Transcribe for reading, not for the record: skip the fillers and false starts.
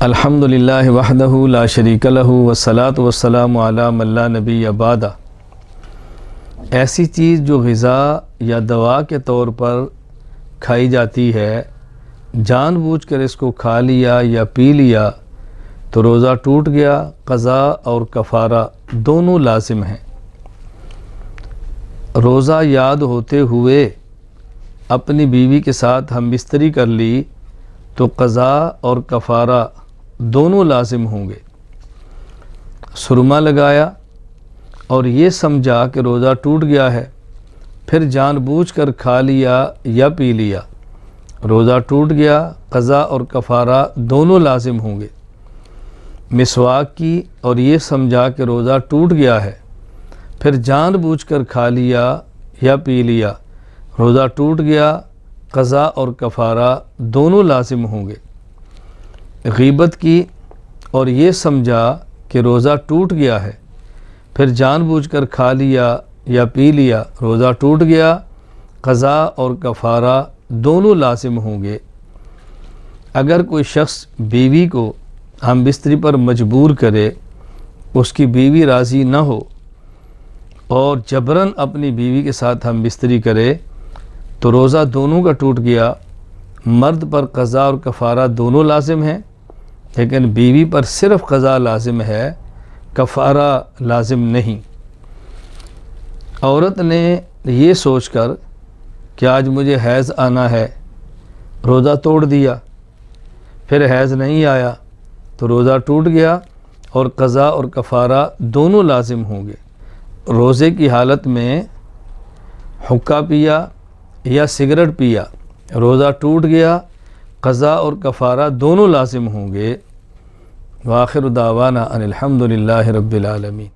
الحمدللہ وحدہ لا شریک لہ والصلاۃ والسلام علی من لا نبی بعدہ۔ ایسی چیز جو غذا یا دوا کے طور پر کھائی جاتی ہے، جان بوجھ کر اس کو کھا لیا یا پی لیا تو روزہ ٹوٹ گیا۔ قضا اور کفارہ دونوں لازم ہیں۔ روزہ یاد ہوتے ہوئے اپنی بیوی کے ساتھ ہم بستری کر لی تو قضا اور کفارہ دونوں لازم ہوں گے۔ سرما لگایا اور یہ سمجھا کہ روزہ ٹوٹ گیا ہے، پھر جان بوجھ کر کھا لیا یا پی لیا، روزہ ٹوٹ گیا۔ قضا اور کفارہ دونوں لازم ہوں گے۔ مسواک کی اور یہ سمجھا کہ روزہ ٹوٹ گیا ہے، پھر جان بوجھ کر کھا لیا یا پی لیا، روزہ ٹوٹ گیا۔ قضا اور کفارہ دونوں لازم ہوں گے۔ غیبت کی اور یہ سمجھا کہ روزہ ٹوٹ گیا ہے، پھر جان بوجھ کر کھا لیا یا پی لیا، روزہ ٹوٹ گیا۔ قضا اور کفارہ دونوں لازم ہوں گے۔ اگر کوئی شخص بیوی کو ہم بستری پر مجبور کرے، اس کی بیوی راضی نہ ہو اور جبراً اپنی بیوی کے ساتھ ہم بستری کرے تو روزہ دونوں کا ٹوٹ گیا۔ مرد پر قضا اور کفارہ دونوں لازم ہیں، لیکن بیوی پر صرف قضا لازم ہے، کفارہ لازم نہیں۔ عورت نے یہ سوچ کر کہ آج مجھے حیض آنا ہے، روزہ توڑ دیا، پھر حیض نہیں آیا تو روزہ ٹوٹ گیا اور قضا اور کفارہ دونوں لازم ہوں گے۔ روزے کی حالت میں حقہ پیا یا سگریٹ پیا، روزہ ٹوٹ گیا، قضا اور کفارہ دونوں لازم ہوں گے۔ وآخر دعوانا ان الحمدللہ رب العالمین۔